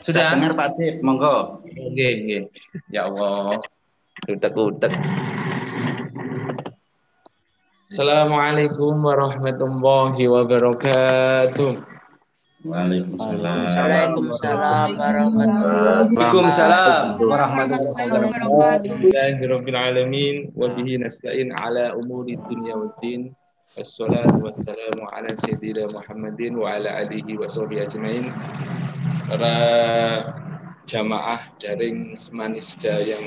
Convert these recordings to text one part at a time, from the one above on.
Sudah dengar Pak Cip, monggo. Oke. Ya Allah, utek. Assalamualaikum warahmatullahi wabarakatuh. Waalaikumsalam warahmatullahi wabarakatuh. Alhamdulillahirabbil alamin wa bihi nasta'in ala umuri dunya waddin. Wassalatu wassalamu ala sayyidina Muhammadin wa ala alihi wa sahbihi ajmain. Para jamaah daring Semanisda yang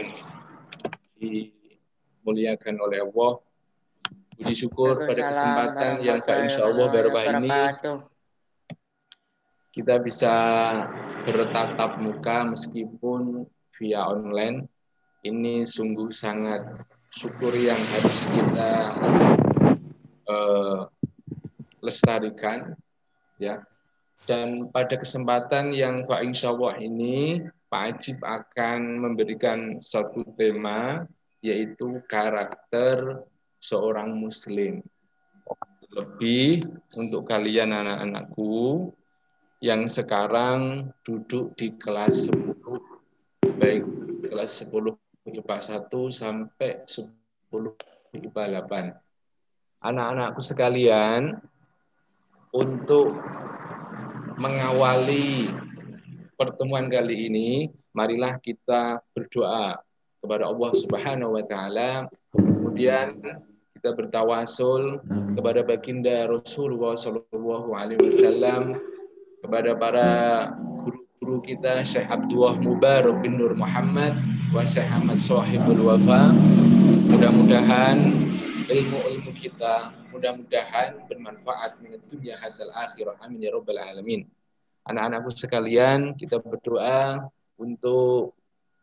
dimuliakan oleh Allah, puji syukur pada kesempatan yang insyaallah barokah ini kita bisa bertatap muka meskipun via online. Ini sungguh sangat syukur yang harus kita lestarikan, ya. Dan pada kesempatan yang insyaallah ini Pak Ajib akan memberikan satu tema, yaitu karakter seorang muslim. Lebih untuk kalian anak-anakku yang sekarang duduk di kelas 10, baik kelas 10 IPA 1 sampai 10 IPA 8. Anak-anakku sekalian, untuk mengawali pertemuan kali ini, marilah kita berdoa kepada Allah Subhanahu wa taala. Kemudian kita bertawasul kepada baginda Rasulullah sallallahu alaihi wasallam, kepada para guru-guru kita Syekh Abdullah Mubarak bin Nur Muhammad wa Syekh Ahmad Shahibul Wafa. Mudah-mudahan ilmu-ilmu kita mudah-mudahan bermanfaat min dunya hatal akhirah, amin ya rabbal alamin. Anak-anakku sekalian, kita berdoa untuk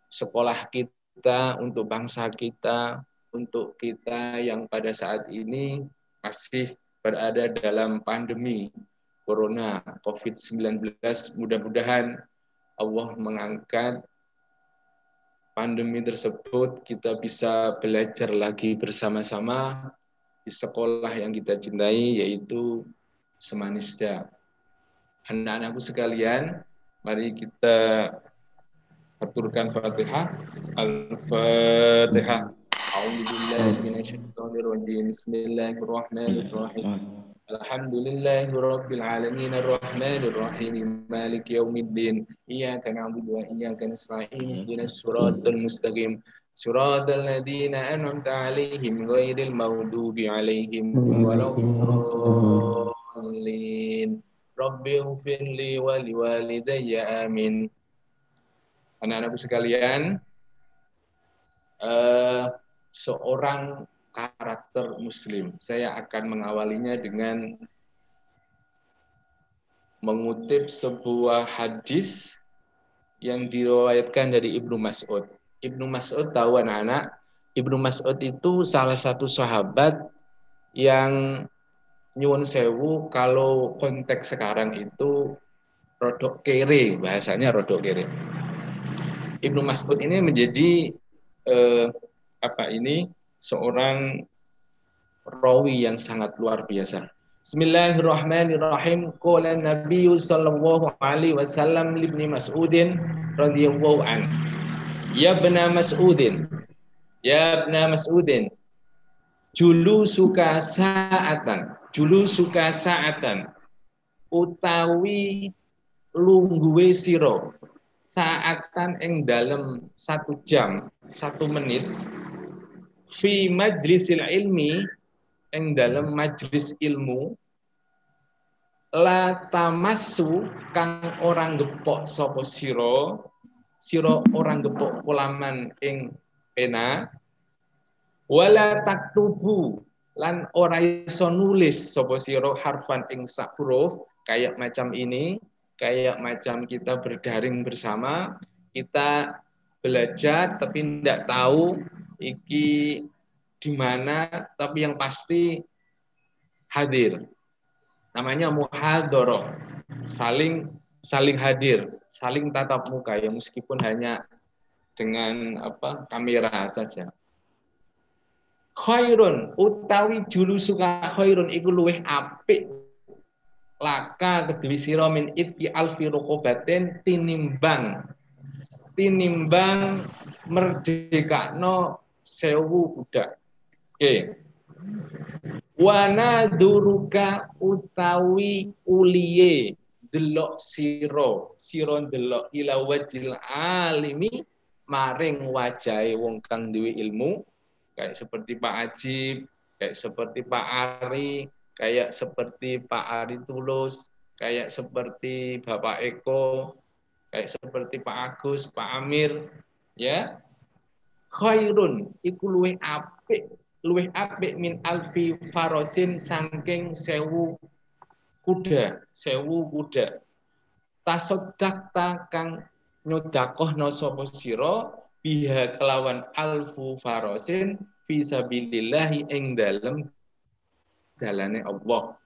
sekolah kita, untuk bangsa kita, untuk kita yang pada saat ini masih berada dalam pandemi Corona COVID-19. Mudah-mudahan Allah mengangkat pandemi tersebut, kita bisa belajar lagi bersama-sama di sekolah yang kita cintai, yaitu Semanisda. Anak-anakku sekalian, mari kita aturkan Fatihah. Al-Fatihah. A'udzubillahi minasyaitonirrajim. Bismillahirrahmanirrahim. Alhamdulillahirabbil alamin arrahmanir rahim maliki yaumiddin. Iyyaka na'budu wa iyyaka nasta'in. Ihdinas siratal mustaqim. Siratal ladzina an'amta 'alaihim ghairil maghdubi 'alaihim waladdallin. Rabbi ighfirli wa liwalidayya amin. Anak-anakku sekalian, seorang karakter muslim, saya akan mengawalinya dengan mengutip sebuah hadis yang diriwayatkan dari Ibnu Mas'ud. Ibnu Mas'ud tahu anak-anak, Ibnu Mas'ud itu salah satu sahabat yang nyuwun sewu, kalau konteks sekarang itu rodok kere, bahasanya rodok kere. Ibnu Mas'ud ini menjadi seorang rawi yang sangat luar biasa. Bismillahirrahmanirrahim. Qala Nabi sallallahu alaihi wasallam li Ibnu Mas'udin radhiyallahu an. Ya ibna Mas'udin, julusuka sa'atan utawi lungguhe sira saatan ing dalem 1 jam 1 menit fi majlisil ilmi ing dalem majlis ilmu la tamassu kang orang gepok sapa sira orang gepok kulaman ing pena wala taktubu lan ora iso nulis sapa sira harfan ing sak huruf, kayak macam ini, kayak macam kita berdaring bersama, kita belajar tapi tidak tahu iki di mana, tapi yang pasti hadir. Namanya muhadharah, saling hadir, saling tatap muka, ya meskipun hanya dengan kamera saja. Khairun utawi julusuka khairun iku luweh apik laka kedue sira min itki alfi ruqabatin tinimbang merdekakno 1000 budak. Oke. Wana duruka utawi uliye delok sira delok ila wajil alimi maring wajahe wong kang duwe ilmu, kayak seperti Pak Ajib, kayak seperti Pak Ari, kayak seperti Pak Ari Tulus, kayak seperti Bapak Eko, kayak seperti Pak Agus, Pak Amir, ya. Khairun iku luwih apik min alfi farosin saking 1000 kuda. Tasoddaqta kang nyodakohno sapa sira biha kelawan alfu farosin fi sabilillahi ing dalem dalane Allah.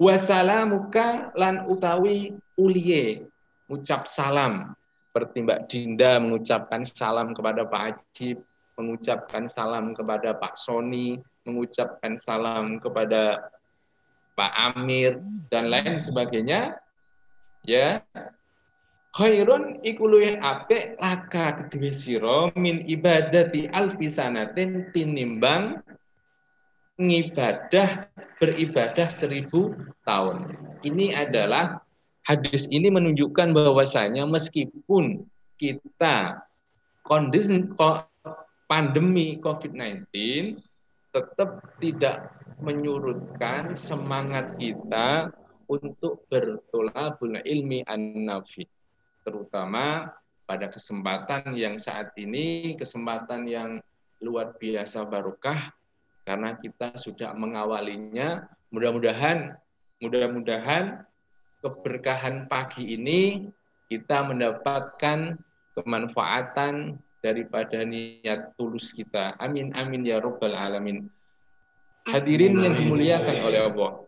Wasalamuka lan utawi uliye ngucap salam. Seperti Mbak Dinda mengucapkan salam kepada Pak Ajib, mengucapkan salam kepada Pak Soni, mengucapkan salam kepada Pak Amir, dan lain sebagainya. Ya, khairun iku luwih apik laka kedue sira min ibadati alfi sanatin tinimbang beribadah 1000 tahun. Ini adalah hadis ini menunjukkan bahwasanya meskipun kita kondisi pandemi COVID-19 tetap tidak menyurutkan semangat kita untuk bertolabul ilmi an-nafi, terutama pada kesempatan yang saat ini, kesempatan yang luar biasa barokah karena kita sudah mengawalinya. Mudah-mudahan keberkahan pagi ini kita mendapatkan kemanfaatan daripada niat tulus kita. Amin amin ya rabbal alamin. Hadirin yang dimuliakan oleh Allah.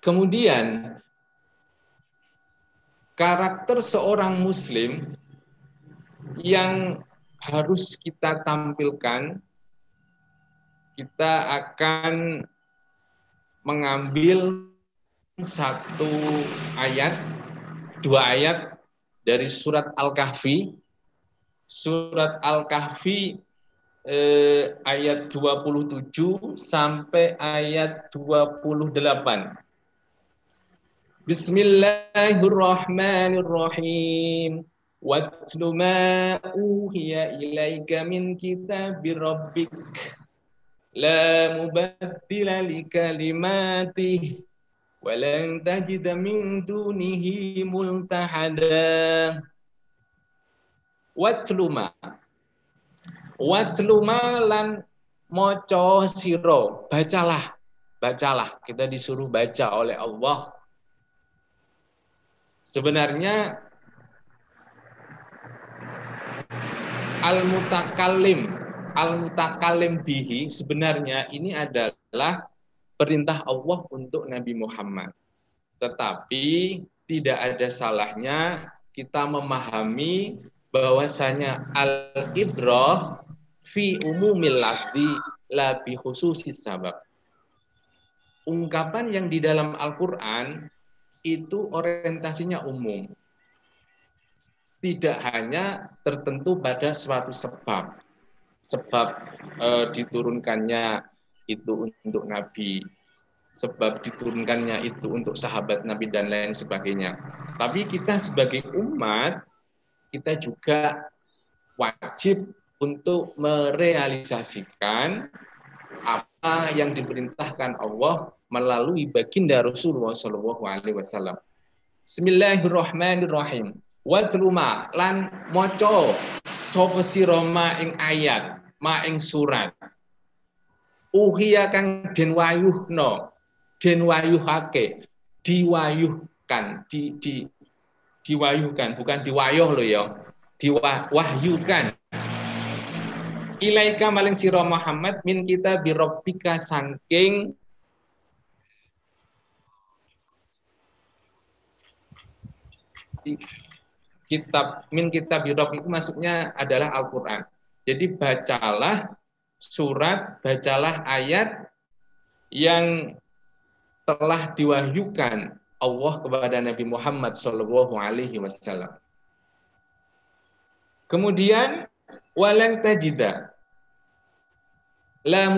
Kemudian karakter seorang muslim yang harus kita tampilkan, kita akan mengambil satu ayat, dua ayat dari surat Al-Kahfi. Surat Al-Kahfi ayat 27 sampai ayat 28. Bismillahirrahmanirrahim. Watlu ma uhiya ilaika min kitabir rabbik la mubaddila likalimatih walan tajida min dunihi multahada. Watluma lan moco siro, bacalah, kita disuruh baca oleh Allah. Sebenarnya al-mutakallim bihi sebenarnya ini adalah perintah Allah untuk Nabi Muhammad. Tetapi tidak ada salahnya kita memahami bahwasanya al-ibrah fi umumil lafzi la bi khususis sabab. Ungkapan yang di dalam Al-Qur'an itu orientasinya umum. Tidak hanya tertentu pada suatu sebab. Diturunkannya itu untuk Nabi, sebab diturunkannya itu untuk sahabat Nabi dan lain sebagainya. Tapi kita sebagai umat, kita juga wajib untuk merealisasikan apa yang diperintahkan Allah melalui baginda Rasulullah SAW. Bismillahirrahmanirrahim. Watluma lan moco sapa sira ma ing ayat, ma ing surat. Uhiya kang den wayuhake, diwayuhkan, diwayuhkan, bukan diwayuh loh ya. Diwahyukan. Ilaika maling sira Muhammad min kita birabbika saking kitab min kitab birabb itu maksudnya adalah Al-Qur'an. Jadi bacalah surat, bacalah ayat yang telah diwahyukan Allah kepada Nabi Muhammad SAW. Kemudian walan tajida la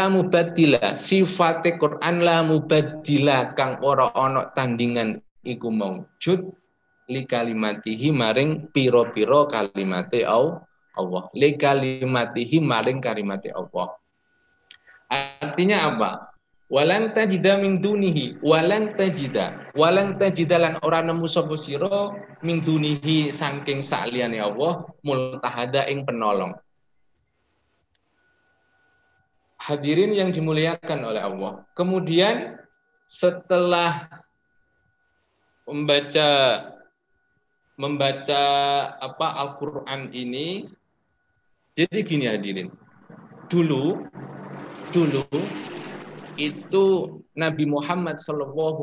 mubaddila sifate Quran la mubaddila kang ora ana tandingan iku maujud li kalimatihi maring pira-pira kalimate Allah. Li kalimatihi maring kalimate Allah. Artinya apa? Walan tajida min dunihi, walan tajida lan ora nemu sapa sira min dunihi saking saliyane Allah multahada ing penolong. Hadirin yang dimuliakan oleh Allah. Kemudian setelah membaca Al-Qur'an ini, jadi gini hadirin. Dulu itu Nabi Muhammad SAW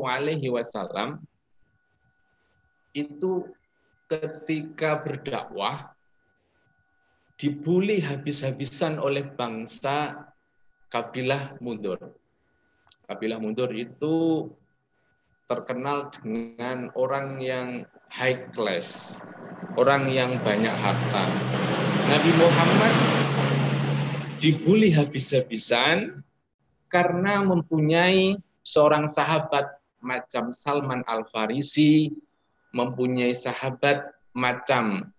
itu ketika berdakwah dibully habis-habisan oleh bangsa kabilah Mundur. Kabilah Mundur itu terkenal dengan orang yang high class, orang yang banyak harta. Nabi Muhammad dibully habis-habisan karena mempunyai seorang sahabat macam Salman Al-Farisi, mempunyai sahabat macam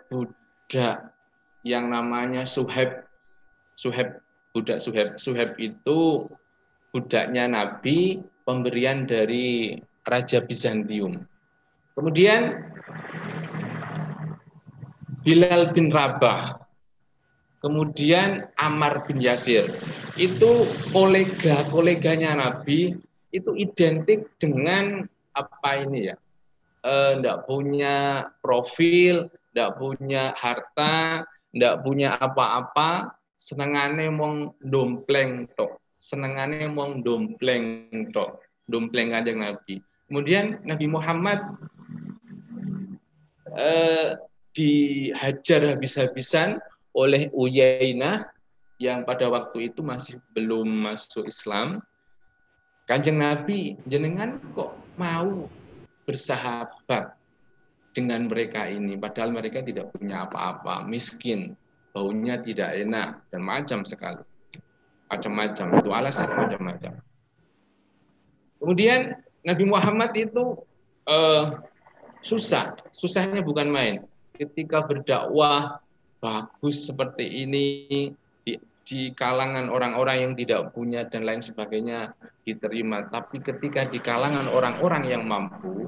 budak yang namanya Suhaib. Suhaib itu budaknya Nabi, pemberian dari Raja Bizantium. Kemudian Bilal bin Rabah, kemudian Ammar bin Yasir. Itu koleganya Nabi, itu identik dengan enggak punya profil, enggak punya harta, enggak punya apa-apa, senengane mong dompleng tok. Senengane mong dompleng tok. Dompleng Kanjeng Nabi. Kemudian Nabi Muhammad dihajar habis-habisan oleh Uyainah yang pada waktu itu masih belum masuk Islam. Kanjeng Nabi, jenengan kok mau bersahabat dengan mereka ini, padahal mereka tidak punya apa-apa, miskin, baunya tidak enak, dan macam-macam, itu alasan macam-macam. Kemudian Nabi Muhammad itu susahnya bukan main. Ketika berdakwah bagus seperti ini di kalangan orang-orang yang tidak punya dan lain sebagainya diterima, tapi ketika di kalangan orang-orang yang mampu,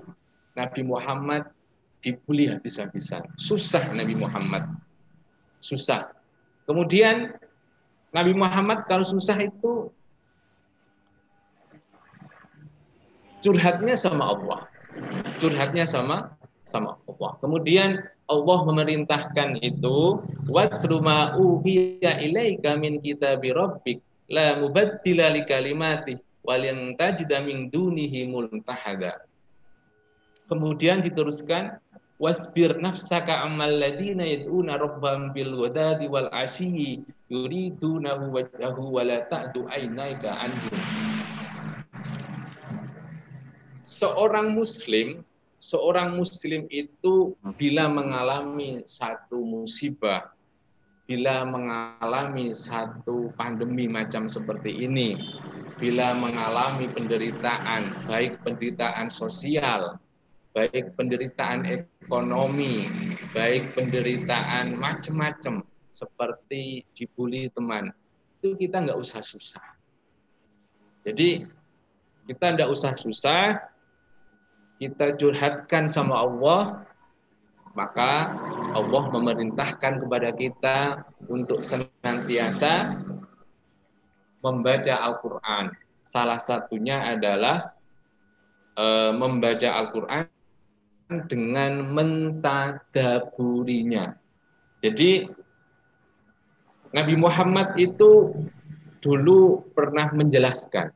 Nabi Muhammad dibully habis-habisan. Susah Nabi Muhammad. Susah. Kemudian Nabi Muhammad kalau susah itu curhatnya sama Allah. Curhatnya sama Allah. Kemudian Allah memerintahkan itu, watlu ma uhiya ilaika min kitabi rabbik la mubaddila li kalimatihi walan tajida min dunihi multahada. Kemudian diteruskan, wasbir nafsaka ammal ladina yad'una rabbahum bil ghadati wal ashyi yuridunahu wajhahu wa la ta'du ainaika anhum. Seorang muslim itu bila mengalami satu musibah, bila mengalami satu pandemi macam seperti ini, bila mengalami penderitaan, baik penderitaan sosial, baik penderitaan ekonomi, baik penderitaan macam-macam, seperti dibully teman, itu kita nggak usah susah. Jadi kita nggak usah susah, kita curhatkan sama Allah, maka Allah memerintahkan kepada kita untuk senantiasa membaca Al-Quran. Salah satunya adalah membaca Al-Quran dengan mentadaburinya. Jadi Nabi Muhammad itu dulu pernah menjelaskan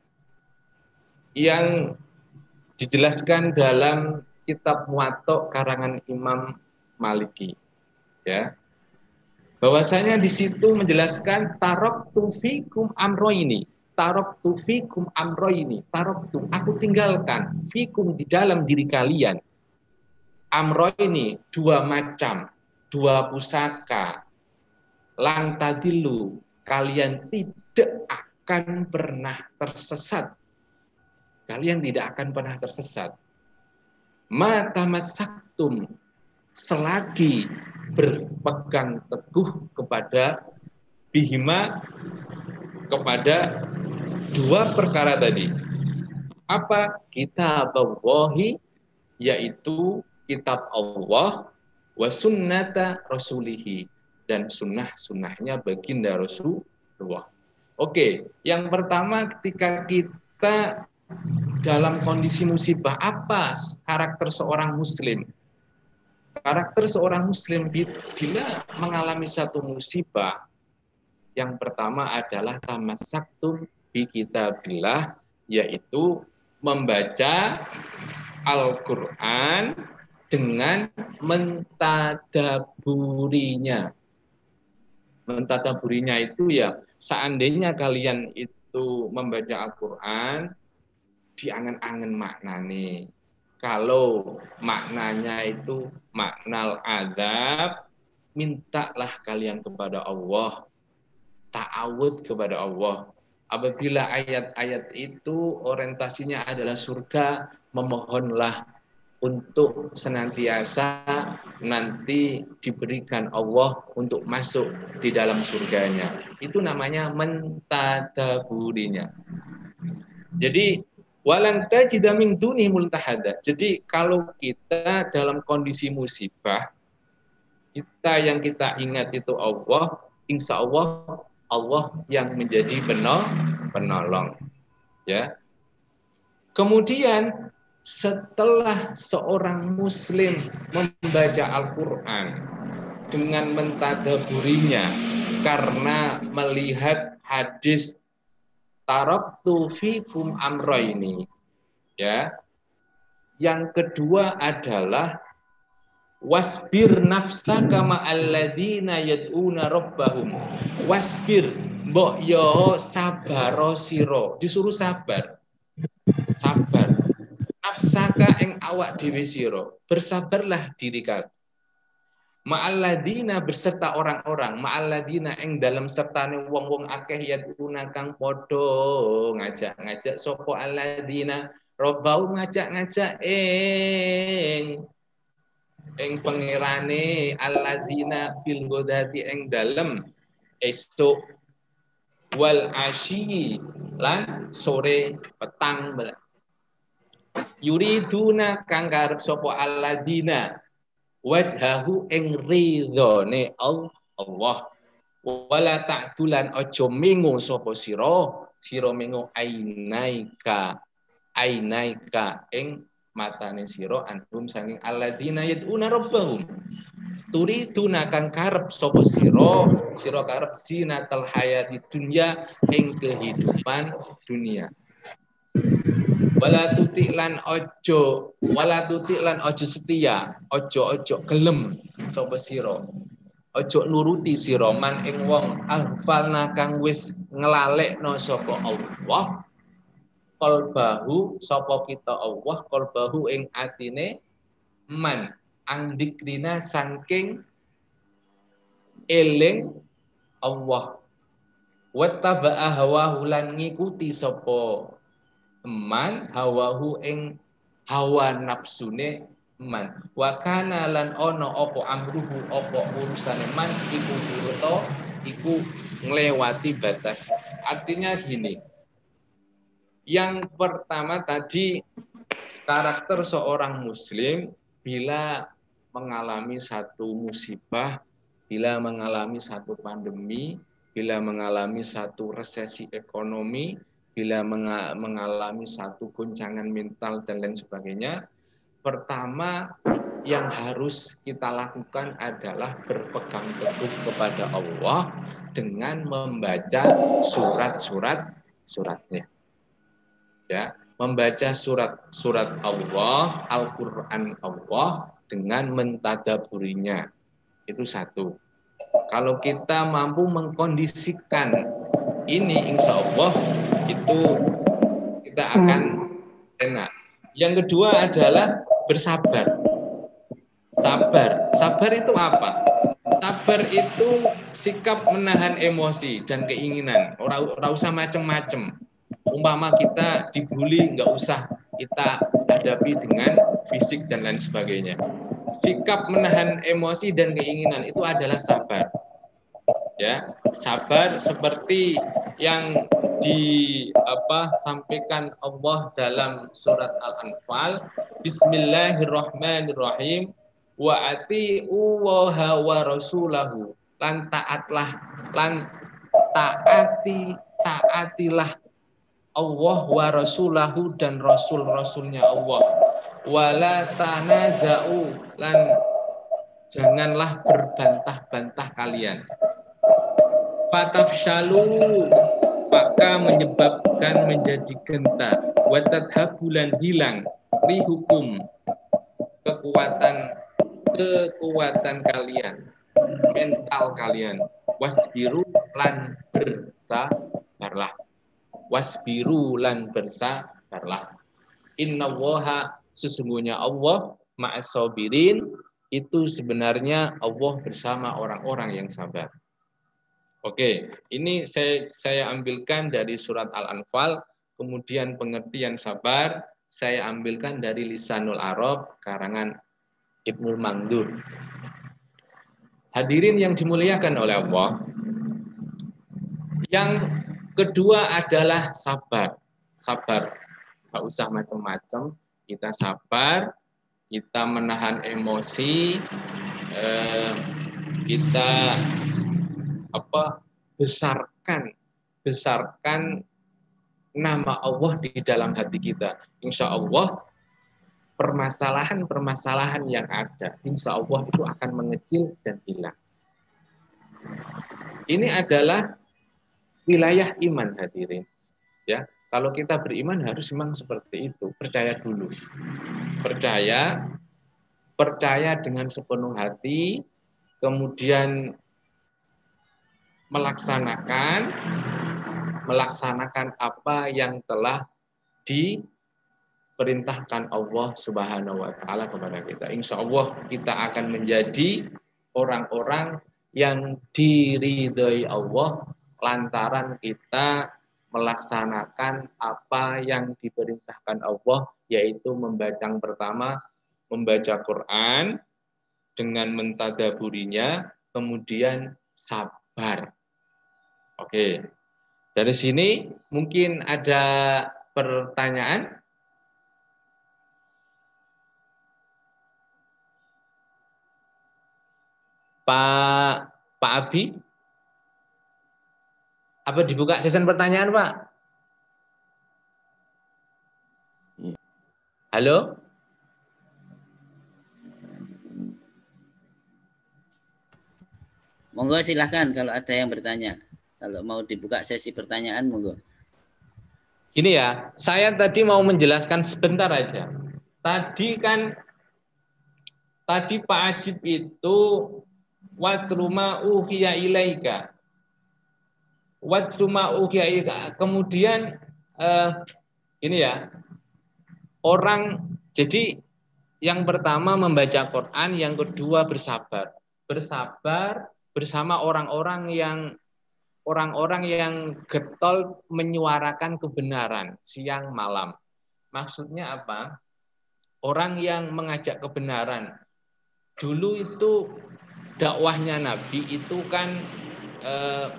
yang dijelaskan dalam kitab Muwatta karangan Imam Maliki, ya. Bahwasanya di situ menjelaskan taraktu fikum amroini. Taraktu fikum amroini. Taraktu, aku tinggalkan fikum di dalam diri kalian. Amroini, dua macam, dua pusaka. Lang tadilu, kalian tidak akan pernah tersesat. Kalian tidak akan pernah tersesat. Ma tamassaktum, selagi berpegang teguh kepada bihima, kepada dua perkara tadi. Apa? Kitab Allahi, yaitu kitab Allah, wa sunnata rasulihi, dan sunnah-sunnahnya baginda Rasulullah. Oke, yang pertama ketika kita dalam kondisi musibah, apa karakter seorang muslim? Karakter seorang muslim bila mengalami satu musibah, yang pertama adalah tamassaktum bi kitabillah, yaitu membaca Al-Qur'an dengan mentadaburinya. Mentadaburinya itu ya, seandainya kalian itu membaca Al-Qur'an, diangen-angen maknane. Kalau maknanya itu maknal azab, mintalah kalian kepada Allah, ta'awud kepada Allah. Apabila ayat-ayat itu orientasinya adalah surga, memohonlah untuk senantiasa nanti diberikan Allah untuk masuk di dalam surganya. Itu namanya mentadaburinya. Jadi walan tajida min duni multahada. Jadi kalau kita dalam kondisi musibah, yang kita ingat itu Allah, insya Allah Allah yang menjadi penolong. Ya. Kemudian setelah seorang muslim membaca Al-Qur'an dengan mentadaburinya karena melihat hadis taraktu fikum amroini, ya. Yang kedua adalah wasbir nafsaka ma'alladina yad'una rabbahum. Wasbir, mbok yo sabaro siro, disuruh sabar. Sabar. Nafsaka ing awak dhewe sira, bersabarlah diri kalian. Ma'alladina, berserta orang-orang, ma'alladina ing dalam sertane wong-wong akeh yaduna kang padha ngajak-ngajak sapa alladina robbau, ngajak-ngajak ing pangerane alladina bil godati ing dalem esuk wal asyi lan sore petang. Yuriduna kang karep sapa alladina wajhahu ing ridhone Allah, wala ta'dulan aja mengo sapa sira mengo ainaika ing matane sira anhum sanging alladzina yad'una rabbahum. Turiduna kang karep sapa sira karep zinatal hayati dunya ing kehidupan dunia. Wala tutik lan ojo setia, ojo gelem sapa sira, ojo nuruti sira man ing wong alfalna kang wis nglalekno sapa Allah qalbahu, sapa kita Allah qalbahu ing atine man angdikrina saking eling Allah, wattaba'a hawahu lan ngikuti sapa man hawahu ing hawa nafsune man, wa kana lan ono apa amruhu apa urusane man iku durta iku nglewati batas. Artinya gini, yang pertama tadi karakter seorang muslim bila mengalami satu musibah, bila mengalami satu pandemi, bila mengalami satu resesi ekonomi, bila mengalami satu goncangan mental dan lain sebagainya, pertama yang harus kita lakukan adalah berpegang teguh kepada Allah dengan membaca suratnya. Ya, membaca surat Allah, Al-Qur'an Allah dengan mentadaburinya. Itu satu. Kalau kita mampu mengkondisikan ini, insya Allah itu kita akan enak. Yang kedua adalah bersabar. Sabar itu apa? Sabar itu sikap menahan emosi dan keinginan. Ora usah macem-macem. Umpama kita dibully, nggak usah kita hadapi dengan fisik dan lain sebagainya. Sikap menahan emosi dan keinginan itu adalah sabar. Ya, sabar seperti yang sampaikan Allah dalam surat Al-Anfal, Bismillahirrahmanirrahim, wa ati'u waha wa rasulahu, lan taatilah Allah wa rasulahu dan rasul-rasulnya Allah, wala tanaza'u, lan janganlah berbantah-bantah kalian, fatafshalu, maka menyebabkan menjadi gentar, watadhabulan hilang, rihukum, kekuatan kalian, mental kalian, wasbiru lan bersabarlah, innallaha, sesungguhnya Allah, ma'as sabirin, itu sebenarnya Allah bersama orang-orang yang sabar. Oke, ini saya ambilkan dari surat Al-Anfal, kemudian pengertian sabar saya ambilkan dari Lisanul Arab karangan Ibnul Mangdur. Hadirin yang dimuliakan oleh Allah, yang kedua adalah sabar. Sabar, nggak usah macam-macam, kita sabar, kita menahan emosi, kita besarkan nama Allah di dalam hati kita. Insya Allah permasalahan yang ada, insya Allah itu akan mengecil dan hilang. Ini adalah wilayah iman, hadirin. Ya, kalau kita beriman harus memang seperti itu. Percaya dulu. Percaya dengan sepenuh hati, kemudian melaksanakan apa yang telah diperintahkan Allah Subhanahu wa taala kepada kita. Insya Allah kita akan menjadi orang-orang yang diridhoi Allah lantaran kita melaksanakan apa yang diperintahkan Allah, yaitu pertama membaca Quran dengan mentadaburinya, kemudian sabar. Oke, dari sini mungkin ada pertanyaan. Pak Abi, apa dibuka sesi pertanyaan, Pak? Halo? Monggo silahkan kalau ada yang bertanya. Kalau mau dibuka sesi pertanyaan, monggo. Gini ya, saya tadi mau menjelaskan sebentar aja. Tadi Pak Ajib itu watruma uhiya ilaika. Watruma uhiya ilaika. Kemudian ini ya, orang, jadi yang pertama membaca Quran, yang kedua bersabar. Bersabar bersama orang-orang yang getol menyuarakan kebenaran siang malam. Maksudnya apa? Orang yang mengajak kebenaran. Dulu itu dakwahnya Nabi itu kan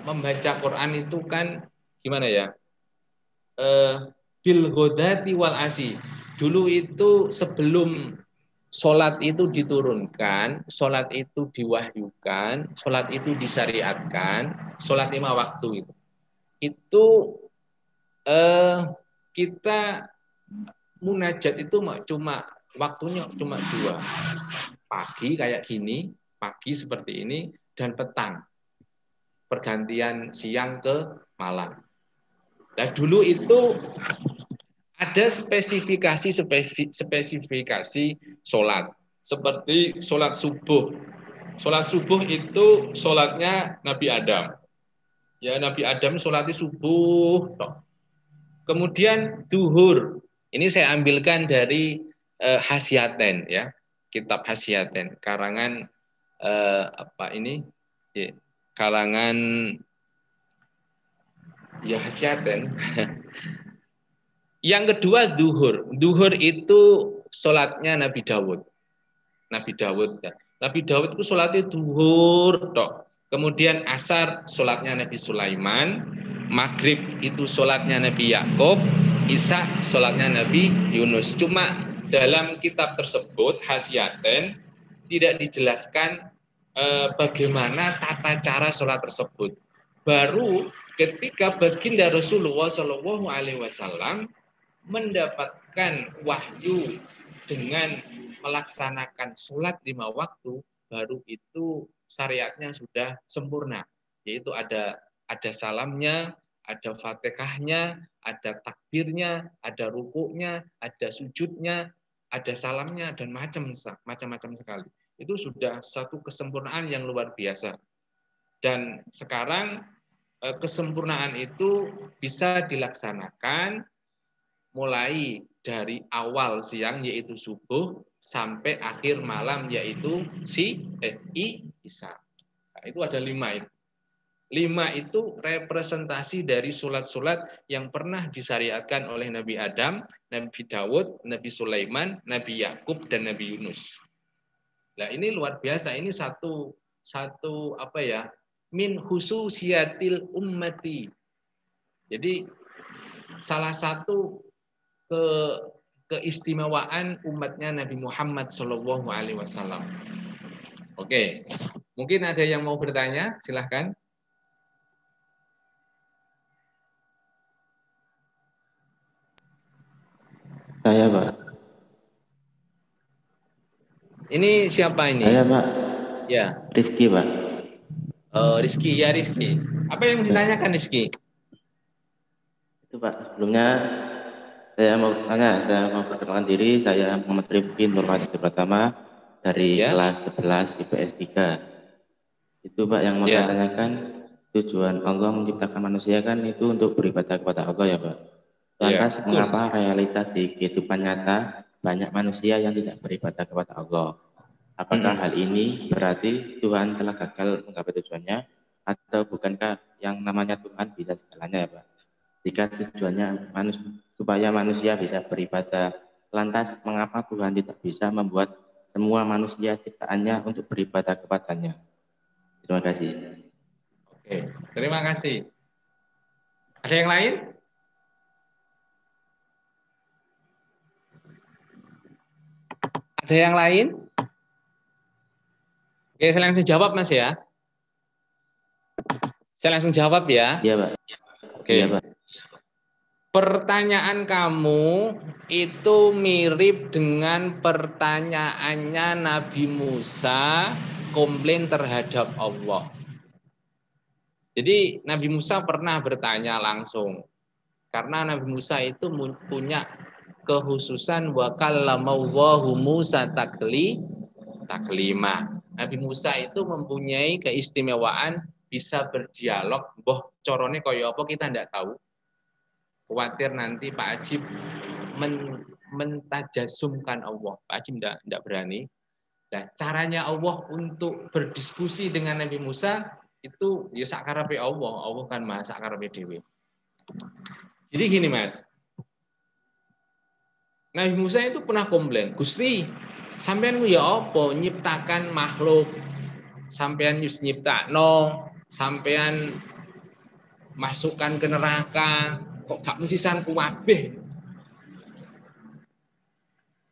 membaca Quran itu kan gimana ya? Bil ghodati wal asi. Dulu itu sebelum sholat itu diturunkan, sholat itu diwahyukan, sholat itu disyariatkan, sholat 5 waktu itu kita munajat itu cuma waktunya cuma 2, pagi kayak gini, pagi seperti ini, dan petang, pergantian siang ke malam. Nah dulu itu ada spesifikasi sholat, seperti sholat subuh Sholat subuh itu sholatnya Nabi Adam. Ya, Nabi Adam sholatnya subuh. Kemudian duhur. Ini saya ambilkan dari Hasyaten, ya, kitab Hasyaten, karangan apa ini? Ya, karangan ya Hasyaten. Yang kedua duhur. Duhur itu sholatnya Nabi Dawud. Nabi Dawud. Nabi Dawud itu sholatnya duhur. Tok. Kemudian asar sholatnya Nabi Sulaiman. Maghrib itu sholatnya Nabi Yakub. Isya sholatnya Nabi Yunus. Cuma dalam kitab tersebut, Hasyaten, tidak dijelaskan bagaimana tata cara sholat tersebut. Baru ketika baginda Rasulullah Shallallahu Alaihi Wasallam mendapatkan wahyu dengan melaksanakan sholat 5 waktu, baru itu syariatnya sudah sempurna, yaitu ada salamnya, ada fatihahnya, ada takbirnya, ada rukuknya, ada sujudnya, ada salamnya, dan macam-macam sekali. Itu sudah satu kesempurnaan yang luar biasa. Dan sekarang kesempurnaan itu bisa dilaksanakan mulai dari awal siang yaitu subuh sampai akhir malam yaitu isya. Nah, itu ada 5 itu. 5 itu representasi dari sholat-sholat yang pernah disyariatkan oleh Nabi Adam, Nabi Dawud, Nabi Sulaiman, Nabi Yakub, dan Nabi Yunus. Nah, ini luar biasa. Ini satu apa ya? Min khususiyatil ummati. Jadi salah satu keistimewaan umatnya Nabi Muhammad Shallallahu Alaihi Wasallam. Oke, mungkin ada yang mau bertanya, silahkan. Saya, Pak. Ini siapa ini? Saya, Pak. Ya. Rifki, Pak. Oh, Rizky, ya Rizky. Apa yang ditanyakan Rizky? Itu, Pak. Sebelumnya saya mau perkenalkan diri. Saya Muhammad Rifki Nurhadi Pratama dari kelas 11 IPS 3. Itu, Pak, yang mau saya tanyakan, tujuan Allah menciptakan manusia kan itu untuk beribadah kepada Allah, ya, Pak. Lantas mengapa realita di kehidupan nyata banyak manusia yang tidak beribadah kepada Allah? Apakah hal ini berarti Tuhan telah gagal menggapai tujuannya, atau bukankah yang namanya Tuhan bisa segalanya, ya, Pak? Jika tujuannya supaya manusia bisa beribadah, lantas mengapa Tuhan tidak bisa membuat semua manusia ciptaannya untuk beribadah kepadanya? Terima kasih. Oke, terima kasih. Ada yang lain? Ada yang lain? Oke, saya langsung jawab, Mas, ya. Saya langsung jawab, ya. Iya, Pak. Oke. Iya, Pak. Pertanyaan kamu itu mirip dengan pertanyaannya Nabi Musa komplain terhadap Allah. Jadi Nabi Musa pernah bertanya langsung. Karena Nabi Musa itu punya kekhususan wa kallamallahu Musa taklima. Nabi Musa itu mempunyai keistimewaan bisa berdialog. Boh corone koyo apa kita tidak tahu. Khawatir nanti Pak Ajib mentajasumkan Allah. Pak Ajib tidak berani. Nah, caranya Allah untuk berdiskusi dengan Nabi Musa itu ya sakarepe Allah. Allah kan maha sakarepe dhewe. Jadi gini, Mas. Nabi Musa itu pernah komplain, Gusti, sampean ya apa nyiptakan makhluk, sampean nyiptakno, sampean masukkan ke neraka, kok gak mesisan kuwabeh.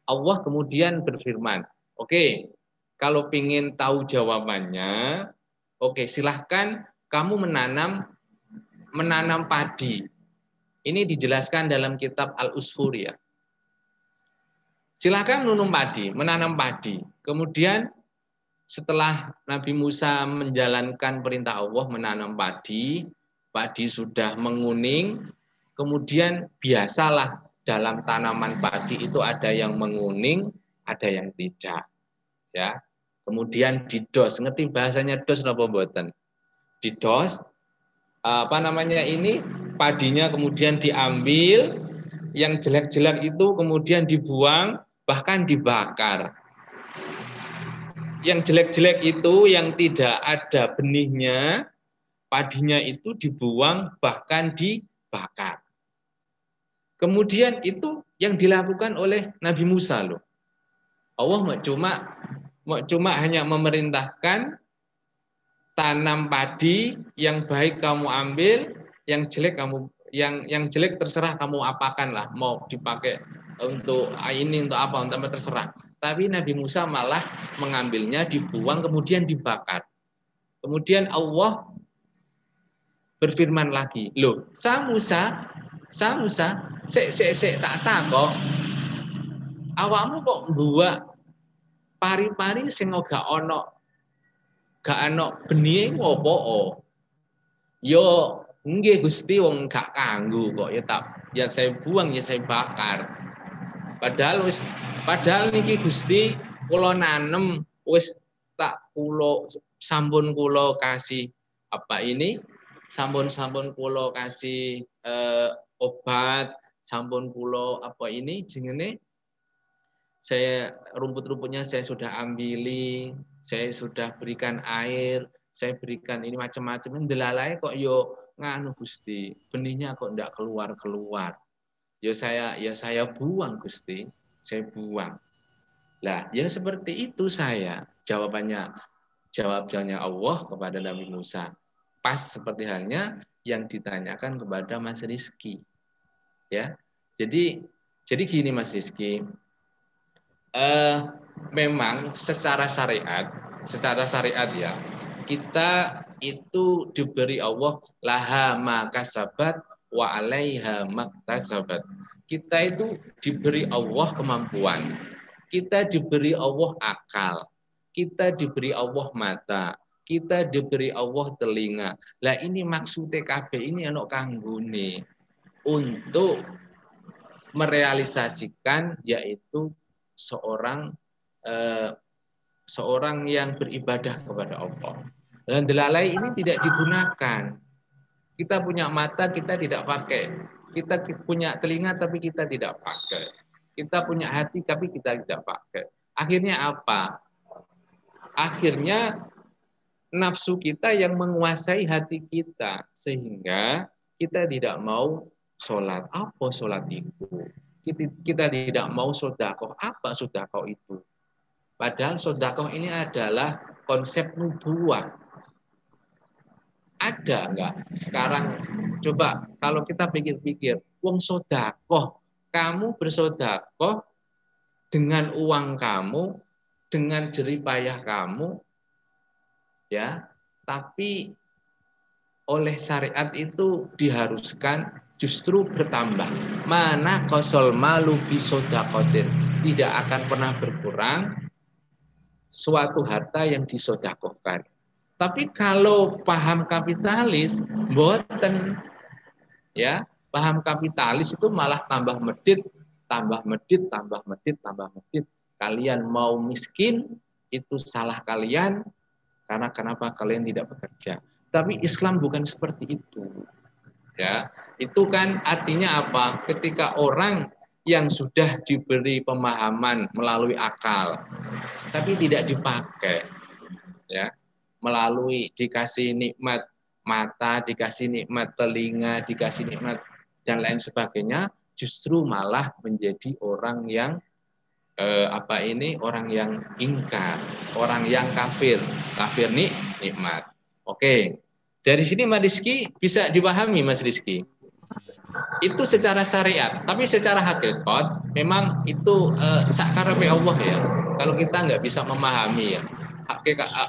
Allah kemudian berfirman, oke, kalau ingin tahu jawabannya, oke, silahkan kamu menanam padi. Ini dijelaskan dalam kitab Al-Usfuriyah. Silahkan menanam padi. Kemudian setelah Nabi Musa menjalankan perintah Allah menanam padi, padi sudah menguning, kemudian biasalah dalam tanaman padi itu ada yang menguning, ada yang tidak. Ya. kemudian didos. Ngerti bahasanya dos napa mboten? Didos, ini padinya kemudian diambil, yang jelek-jelek itu kemudian dibuang, bahkan dibakar. Yang jelek-jelek itu yang tidak ada benihnya, padinya itu dibuang, bahkan dibakar. Kemudian itu yang dilakukan oleh Nabi Musa loh. Allah cuma hanya memerintahkan tanam padi, yang baik kamu ambil, yang jelek terserah kamu apakan lah, mau dipakai untuk ini untuk apa, untuk apa terserah. Tapi Nabi Musa malah mengambilnya, dibuang, kemudian dibakar. Kemudian Allah berfirman lagi, loh, sa Musa, tak kok, awakmu kok buat pari-pari sing gak ono benih ngopo? Yo nggih Gusti, wong gak kanggo kok, ya saya buang, ya saya bakar. Padahal niki Gusti kula nanem wis sampun kula kasih sampun kula kasih obat, sampun kula jenenge, saya rumput-rumputnya saya sudah ambili, saya sudah berikan air, saya berikan ini macam-macam, ndelalai kok yo nganu Gusti, benihnya kok ndak keluar-keluar. Ya saya buang Gusti, saya buang. Lah, ya seperti itu jawabnya Allah kepada Nabi Musa. Pas seperti halnya yang ditanyakan kepada Mas Rizky. Ya. Jadi gini Mas Rizky, memang secara syariat ya, kita itu diberi Allah laha makasabat wa 'alaiha maktasabat. Kita itu diberi Allah kemampuan. Kita diberi Allah akal. Kita diberi Allah mata. Kita diberi Allah telinga. Lah ini maksud TKB ini ana kanggone untuk merealisasikan, yaitu seorang yang beribadah kepada Allah. Dan delalai ini tidak digunakan. Kita punya mata, kita tidak pakai. Kita punya telinga, tapi kita tidak pakai. Kita punya hati, tapi kita tidak pakai. Akhirnya apa? Akhirnya nafsu kita yang menguasai hati kita, sehingga kita tidak mau sholat. Apa sholat itu? Kita tidak mau sedekah. Apa sedekah itu? Padahal sedekah ini adalah konsep nubuwah. Ada enggak sekarang? Coba kalau kita pikir-pikir, wong sedekah, kamu bersedekah dengan uang kamu, dengan jerih payah kamu, ya, tapi oleh syariat itu diharuskan justru bertambah. Mana kosol malu bisodakotin, tidak akan pernah berkurang suatu harta yang disodakohkan. Tapi kalau paham kapitalis, mboten, ya, paham kapitalis itu malah tambah medit. Kalian mau miskin itu salah kalian, karena kenapa kalian tidak bekerja. Tapi Islam bukan seperti itu. Ya, itu kan artinya apa? Ketika orang yang sudah diberi pemahaman melalui akal, tapi tidak dipakai, ya, melalui dikasih nikmat mata, dikasih nikmat telinga, dikasih nikmat dan lain sebagainya, justru malah menjadi orang yang orang yang ingkar, orang yang kafir nikmat. Oke. Dari sini Mas Rizky bisa dipahami Mas Rizky. Itu secara syariat, tapi secara hakikat memang itu sakarepe Allah ya. Kalau kita nggak bisa memahami ya,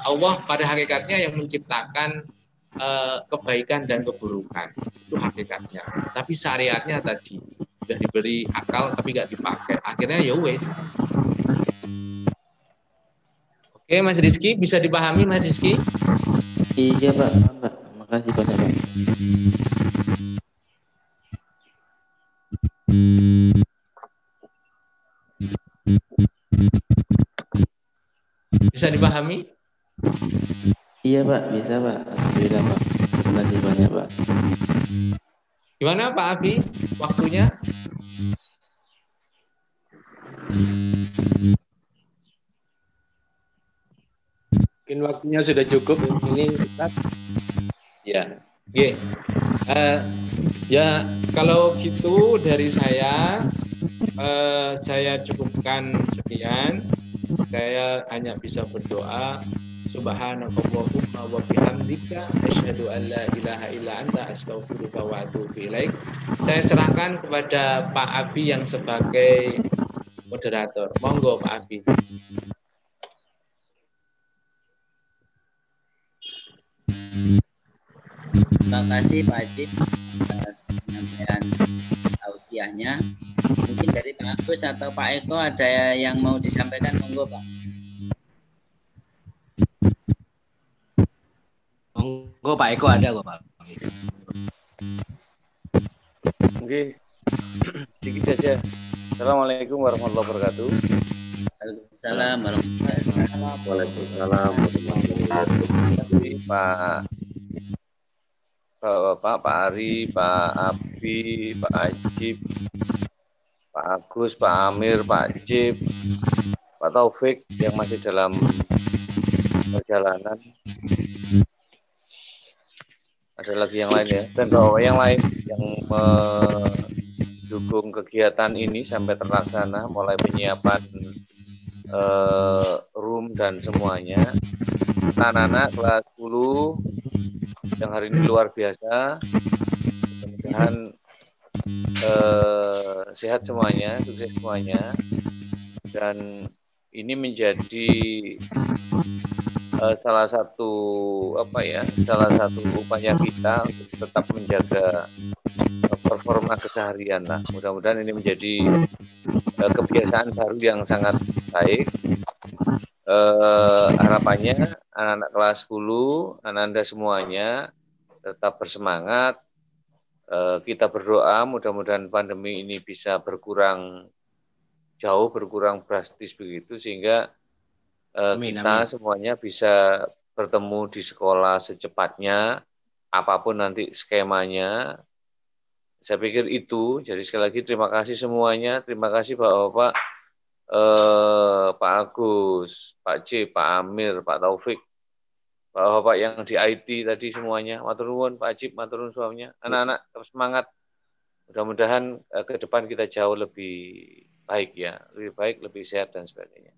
Allah pada hakikatnya yang menciptakan kebaikan dan keburukan, itu hakikatnya. Tapi syariatnya tadi sudah diberi akal tapi nggak dipakai, akhirnya ya wes. Oke Mas Rizky, bisa dipahami Mas Rizky? Iya Pak, makasih banyak Pak. Bisa Bisa dipahami? Iya Pak, bisa Pak. Alhamdulillah Pak. Terima kasih banyak Pak. Gimana Pak Abi? Waktunya? Mungkin waktunya sudah cukup ini Ustaz. Ya. Oke. Ya kalau gitu dari saya cukupkan sekian. Saya hanya bisa berdoa. Subhanakallahumma wa bihamdika asyhadu an la ilaha illa anta astaghfiruka wa atubu ilaik. Saya serahkan kepada Pak Abi yang sebagai moderator. Monggo Pak Abi. Terima kasih Pak Ajib atas penyampaian tausiahnya. Mungkin dari Pak Agus atau Pak Eko ada yang mau disampaikan, monggo Pak. Monggo Pak Eko ada kok Pak. Oke, sedikit saja. Assalamualaikum warahmatullahi wabarakatuh. Waalaikumsalam warahmatullahi wabarakatuh. Waalaikumsalam warahmatullahi wabarakatuh. Pak Ari, Pak Abi, Pak Ajib, Pak Agus, Pak Amir, Pak Jib, Pak Taufik yang masih dalam perjalanan. Ada lagi yang lain ya, dan bahwa yang lain yang mendukung kegiatan ini sampai terlaksana, mulai penyiapan room dan semuanya. Anak-anak kelas 10 yang hari ini luar biasa, mudah-mudahan sehat semuanya, sukses semuanya, dan ini menjadi salah satu upaya kita untuk tetap menjaga performa keseharian lah. Mudah-mudahan ini menjadi kebiasaan baru yang sangat baik. Harapannya anak-anak kelas 10, anak-anak semuanya tetap bersemangat. Kita berdoa mudah-mudahan pandemi ini bisa berkurang jauh, berkurang drastis begitu, sehingga kita semuanya bisa bertemu di sekolah secepatnya, apapun nanti skemanya. Saya pikir itu. Jadi sekali lagi terima kasih semuanya, terima kasih Bapak-bapak, Pak Agus, Pak C, Pak Amir, Pak Taufik, Bapak-bapak yang di IT tadi semuanya, matur nuwun, Pak Ajib, matur nuwun suaminya. Anak-anak terus semangat. Mudah-mudahan ke depan kita jauh lebih baik ya, lebih baik, lebih sehat dan sebagainya.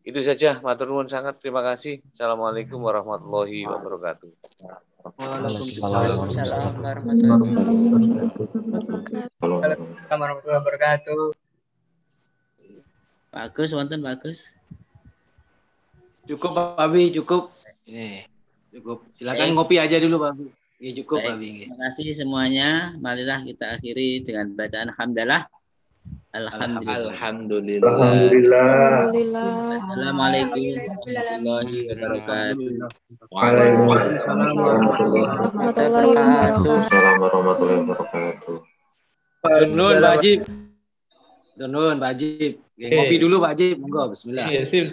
Itu saja, matur nuwun sangat, terima kasih. Assalamualaikum warahmatullahi wabarakatuh. Waalaikumsalam warahmatullahi wabarakatuh. Pak Agus, wonten Pak Agus. Cukup Pak Abi, cukup. Ini cukup. Silakan ngopi aja dulu Pak Abi. Ini cukup Pak Abi. Terima kasih semuanya. Marilah kita akhiri dengan bacaan hamdalah. Alhamdulillah. Assalamualaikum warahmatullahi wabarakatuh. Waalaikumsalam warahmatullahi wabarakatuh. Nun Pak Ajib. Nun Pak Ajib. Ngopi dulu Pak Ajib. Monggo, bismillah. Iya, sim.